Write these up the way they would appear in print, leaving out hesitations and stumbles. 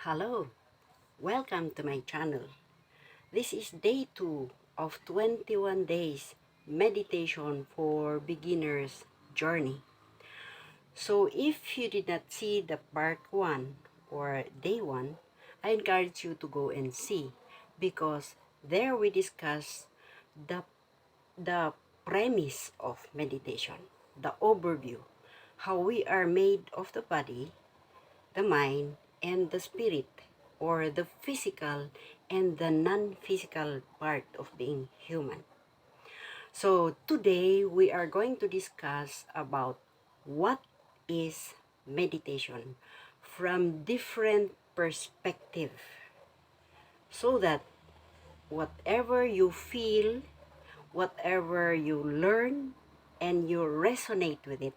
Hello, welcome to my channel. This is day 2 of 21 days meditation for beginners journey. So if you did not see the part 1 or day 1, I encourage you to go and see because there we discuss the, the premise of meditation, the overview, how we are made of the body, the mind, and the spirit, or the physical and the non-physical part of being human. So today we are going to discuss about what is meditation from different perspective, so that whatever you feel, whatever you learn, and you resonate with it,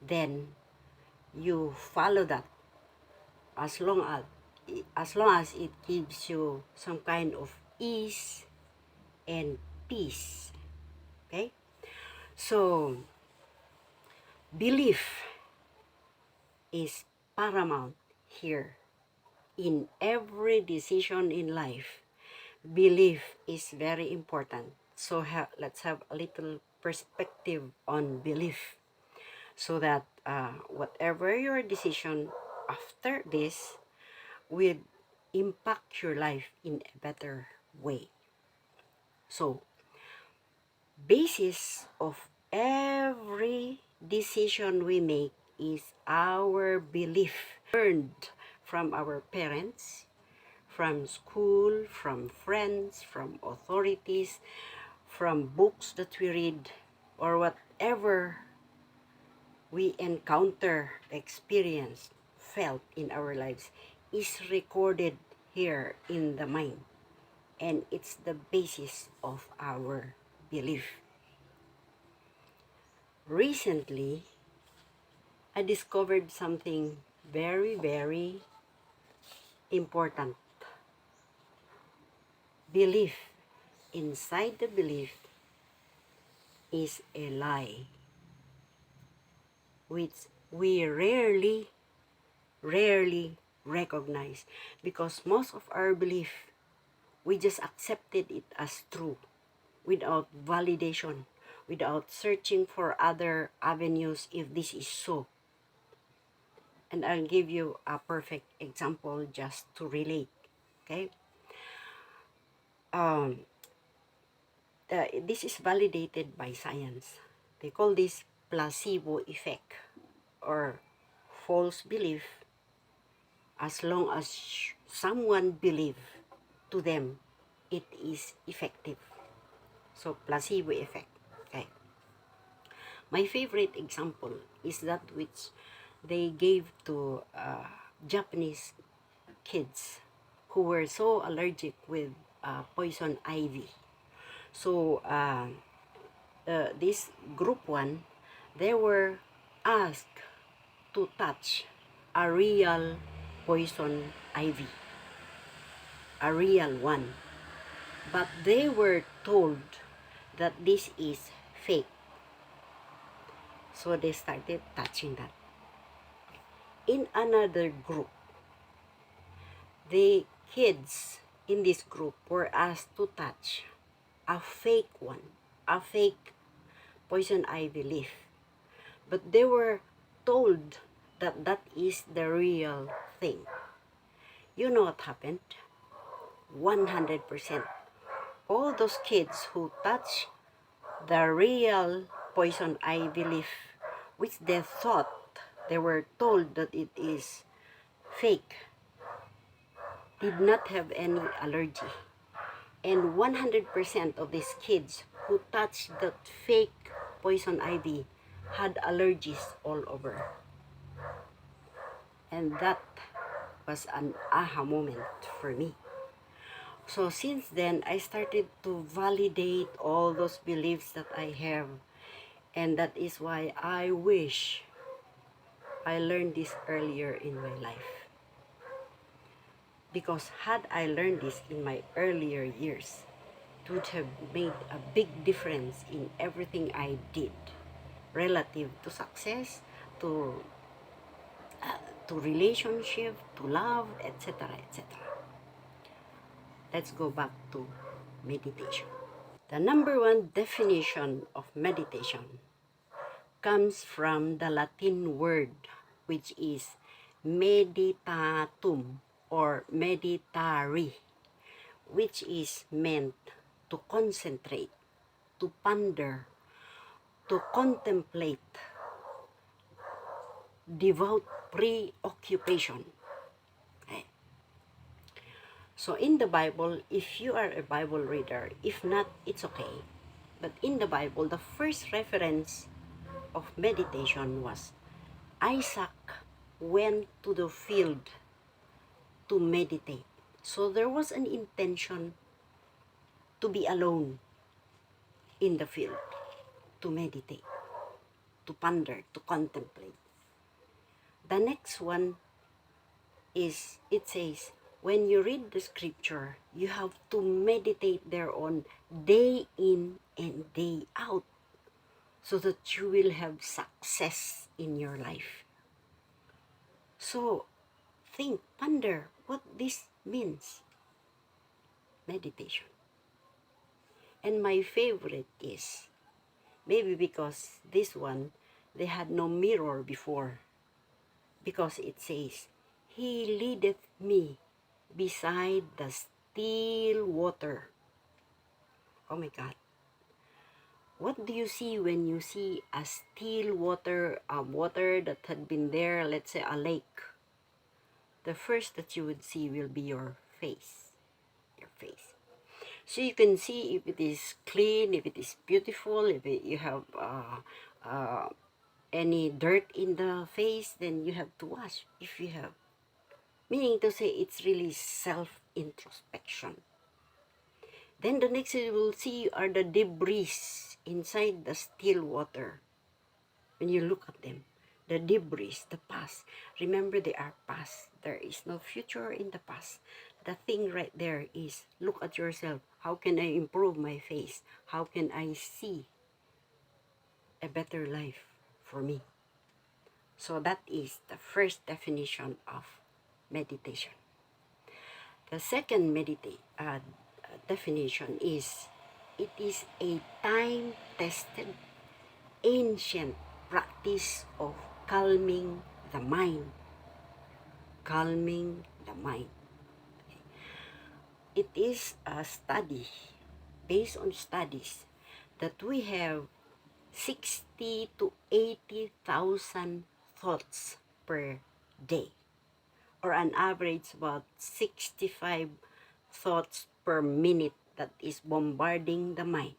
then you follow that as long as it gives you some kind of ease and peace. Okay, so belief is paramount here. In every decision in life, belief is very important. So let's have a little perspective on belief, so that whatever your decision after this will impact your life in a better way. So, basis of every decision we make is our belief learned from our parents, from school, from friends, from authorities, from books that we read, or whatever we encounter, experience, felt in our lives is recorded here in the mind, and it's the basis of our belief. Recently, I discovered something very, very important. Belief. Inside the belief is a lie, which we rarely recognize, because most of our belief, we just accepted it as true without validation, without searching for other avenues if this is so. And I'll give you a perfect example just to relate. Okay, um, this is validated by science. They call this placebo effect, or false belief. As long as someone believe to them, it is effective. So placebo effect. Okay. My favorite example is that which they gave to Japanese kids who were so allergic with poison ivy. So this group 1, they were asked to touch a real poison ivy, a real one. But they were told that this is fake. So they started touching that. In another group, the kids in this group were asked to touch a fake one, a fake poison ivy leaf. But they were told that that is the real thing. You know what happened? 100%. All those kids who touched the real poison ivy leaf, which they thought, they were told that it is fake, did not have any allergy. And 100% of these kids who touched that fake poison ivy had allergies all over. And that was an aha moment for me. So since then, I started to validate all those beliefs that I have. And that is why I wish I learned this earlier in my life. Because had I learned this in my earlier years, it would have made a big difference in everything I did relative to success, to to relationship, to love, etc., etc. Let's go back to meditation. The number one definition of meditation comes from the Latin word, which is meditatum or meditare, which is meant to concentrate, to ponder, to contemplate, devout preoccupation. Okay. So in the Bible, if you are a Bible reader, if not, it's okay. But in the Bible, the first reference of meditation was Isaac went to the field to meditate. So there was an intention to be alone in the field, to meditate, to ponder, to contemplate. The next one is, it says, when you read the scripture, you have to meditate thereon day in and day out so that you will have success in your life. So, think, ponder what this means. Meditation. And my favorite is, maybe because this one, they had no mirror before. Because it says, He leadeth me beside the still water. Oh my God. What do you see when you see a still water, a water that had been there, let's say a lake? The first that you would see will be your face. Your face. So you can see if it is clean, if it is beautiful, if you have any dirt in the face, then you have to wash if you have. Meaning to say, it's really self-introspection. Then the next you will see are the debris inside the still water. When you look at them, the debris, the past. Remember, they are past. There is no future in the past. The thing right there is, look at yourself. How can I improve my face? How can I see a better life for me? So that is the first definition of meditation. The second definition is, it is a time-tested, ancient practice of calming the mind. Calming the mind. It is a study, based on studies, that we have 60 to 80,000 thoughts per day, or an average about 65 thoughts per minute that is bombarding the mind.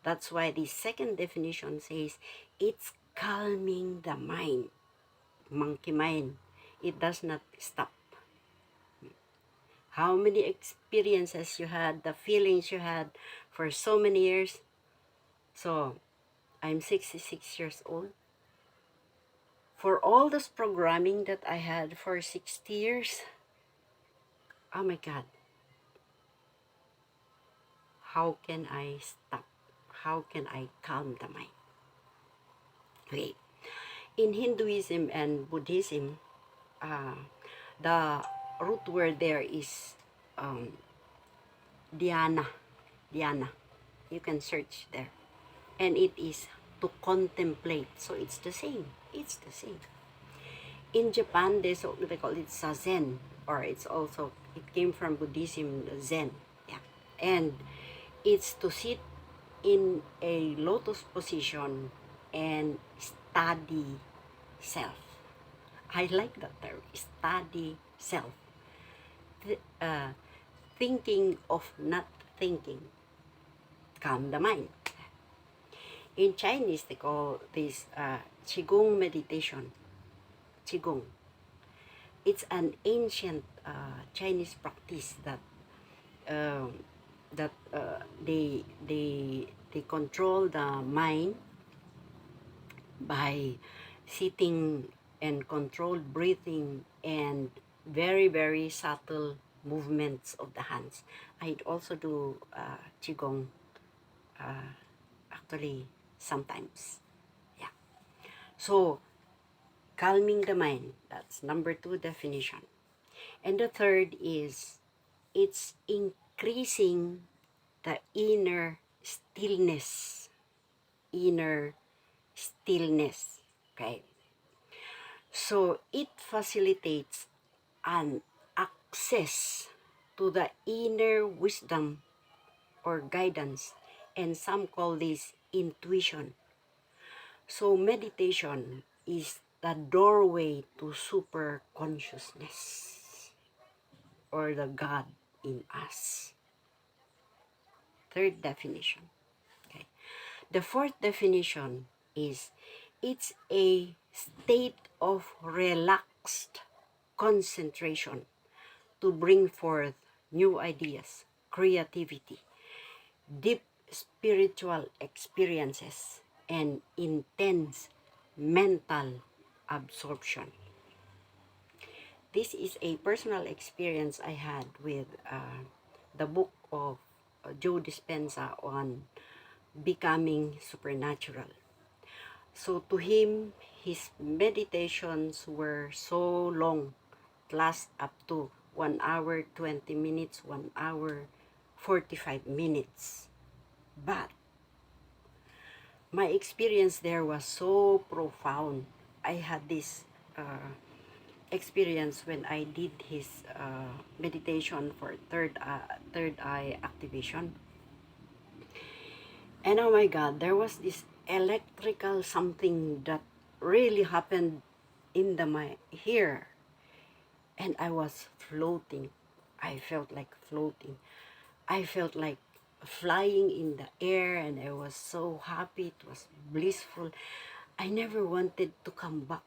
That's why the second definition says it's calming the mind. Monkey mind. It does not stop. How many experiences you had, the feelings you had for so many years. So, I'm 66 years old. For all this programming that I had for 60 years, oh my God, how can I stop? How can I calm the mind? Okay. In Hinduism and Buddhism, the root word there is dhyana. Dhyana. You can search there. And it is to contemplate. So it's the same. It's the same. In Japan, they call it zazen, or it came from Buddhism, Zen. Yeah. And it's to sit in a lotus position and study self. I like that term, study self. Thinking of not thinking. Calm the mind. In Chinese, they call this Qigong meditation. Qigong. It's an ancient Chinese practice that they control the mind by sitting and controlled breathing and very, very subtle movements of the hands. I also do Qigong actually sometimes. Yeah. So calming the mind. That's number 2 definition. And the third is it's increasing the inner stillness. Inner stillness. Okay. So it facilitates an access to the inner wisdom or guidance, and some call this intuition. So meditation is the doorway to super consciousness or the God in us. Third definition. Okay. The fourth definition is it's a state of relaxed concentration to bring forth new ideas, creativity, deep spiritual experiences, and intense mental absorption. This is a personal experience I had with the book of Joe Dispenza on becoming supernatural. So to him, his meditations were so long, last up to 1 hour 20 minutes, 1 hour 45 minutes. But my experience there was so profound. I had this experience when I did his meditation for third eye activation. And oh my God, there was this electrical something that really happened in my here, and I was floating. I felt like floating. I felt like flying in the air, and I was so happy. It was blissful. I never wanted to come back.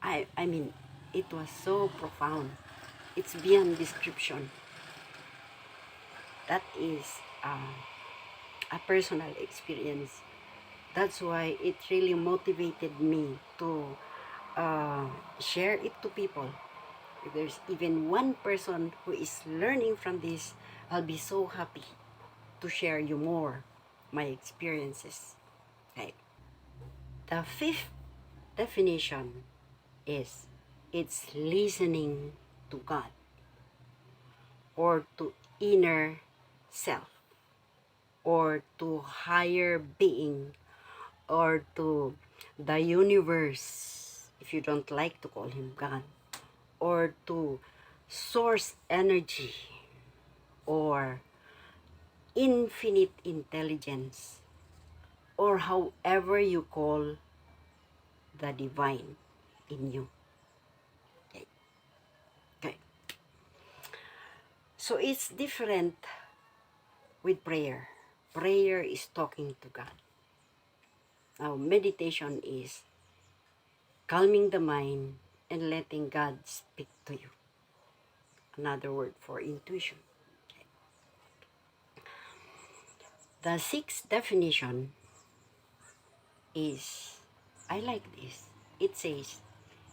I mean, it was so profound. It's beyond description. That is a personal experience. That's why it really motivated me to share it to people. If there's even one person who is learning from this, I'll be so happy to share you more my experiences. Okay. The fifth definition is it's listening to God or to inner self or to higher being or to the universe, if you don't like to call him God, or to source energy or infinite intelligence, or however you call the divine in you. Okay. Okay. So it's different with prayer. Prayer is talking to God. Now, meditation is calming the mind and letting God speak to you. Another word for intuition. The sixth definition is, I like this. It says,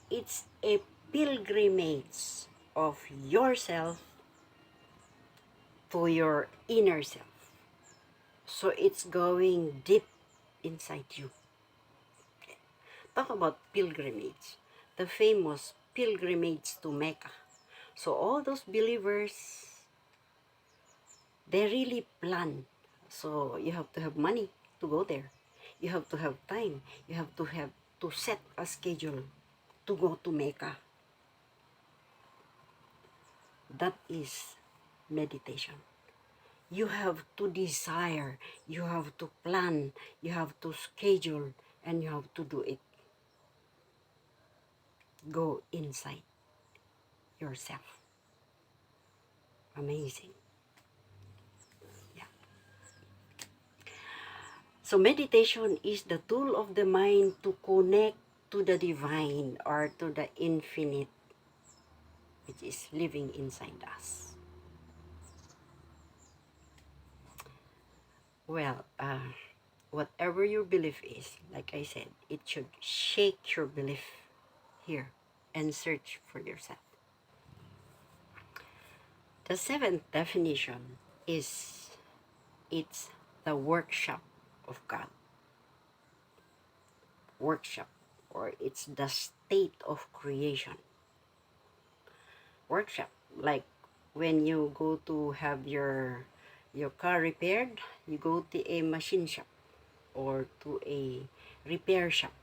it's a pilgrimage of yourself to your inner self. So it's going deep inside you. Okay. Talk about pilgrimage. The famous pilgrimage to Mecca. So all those believers, they really plan. So you have to have money to go there. You have to have time. You have to set a schedule to go to Mecca. That is meditation. You have to desire, you have to plan, you have to schedule, and you have to do it. Go inside yourself. Amazing. Yeah. So meditation is the tool of the mind to connect to the divine or to the infinite, which is living inside us. Well, whatever your belief is, like I said, it should shake your belief here and search for yourself. The seventh definition is it's the workshop of God. Workshop or it's the state of creation. Workshop, like when you go to have your car repaired, you go to a machine shop or to a repair shop.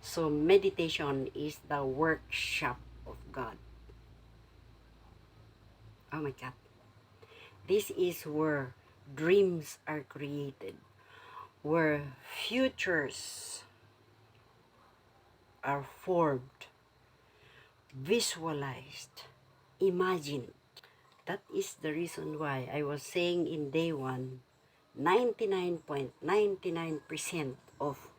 So meditation is the workshop of God. Oh my God. This is where dreams are created, where futures are formed, visualized, imagined. That is the reason why I was saying in day one, 99.99% of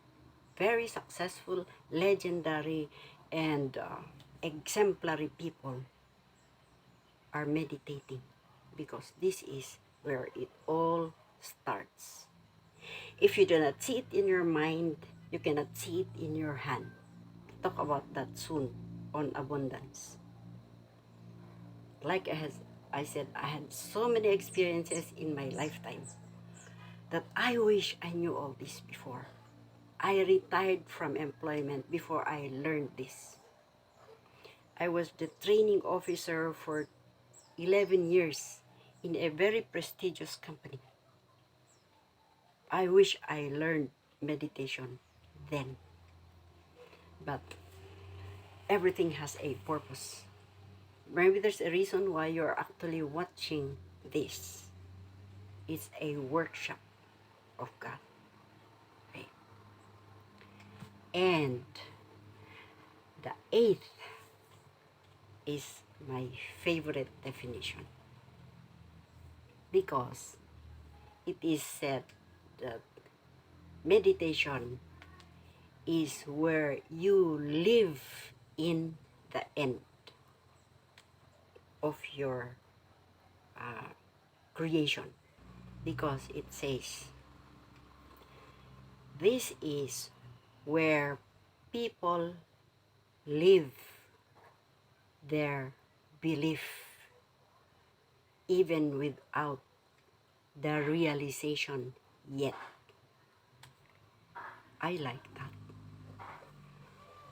very successful, legendary, and exemplary people are meditating, because this is where it all starts. If you do not see it in your mind, you cannot see it in your hand. Talk about that soon on abundance. Like I said, I had so many experiences in my lifetime that I wish I knew all this before. I retired from employment before I learned this. I was the training officer for 11 years in a very prestigious company. I wish I learned meditation then. But everything has a purpose. Maybe there's a reason why you're actually watching this. It's a workshop of God. Okay? And the eighth is my favorite definition, because it is said that meditation is where you live in the end of your creation, because it says this is where people live their belief even without the realization yet. I like that.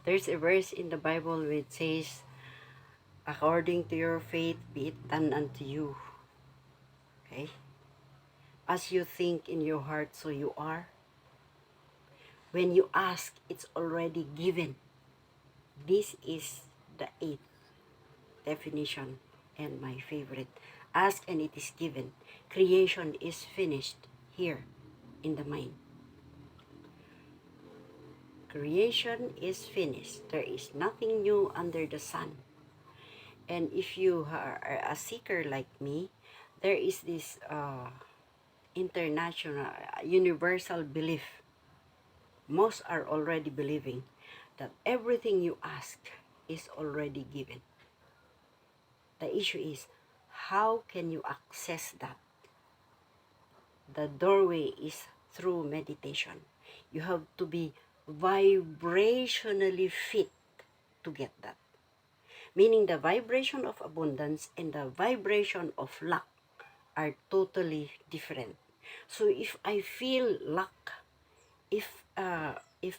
There's a verse in the Bible which says, according to your faith be it done unto you. Okay? As you think in your heart, so you are. When you ask, it's already given. This is the eighth definition and my favorite. Ask and it is given. Creation is finished here in the mind. Creation is finished. There is nothing new under the sun. And if you are a seeker like me, there is this international, universal belief. Most are already believing that everything you ask is already given. The issue is, how can you access that? The doorway is through meditation. You have to be vibrationally fit to get that. Meaning the vibration of abundance and the vibration of luck are totally different. So if I feel luck, if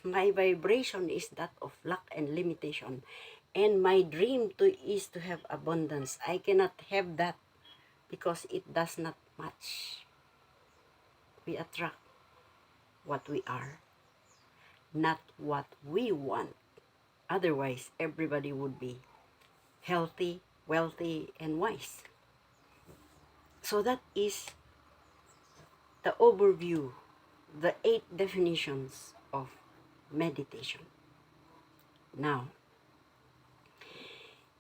my vibration is that of luck and limitation, and my dream is to have abundance, I cannot have that because it does not match. We attract what we are, not what we want. Otherwise, everybody would be healthy, wealthy, and wise. So that is the overview, the 8 definitions of meditation. Now,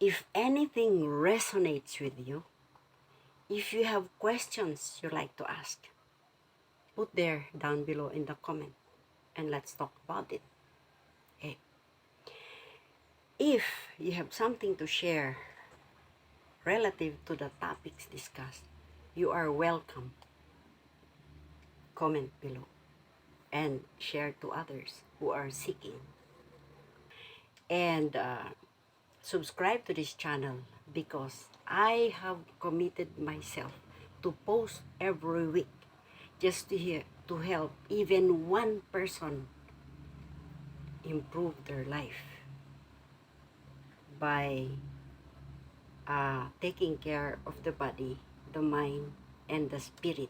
if anything resonates with you, if you have questions you like to ask, put there down below in the comment and let's talk about it. Okay. If you have something to share relative to the topics discussed, you are welcome. Comment below and share to others who are seeking. And subscribe to this channel, because I have committed myself to post every week just to help even one person improve their life by taking care of the body, the mind, and the spirit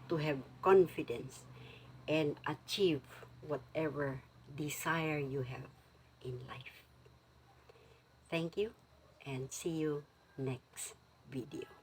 to have confidence and achieve whatever desire you have in life. Thank you and see you next video.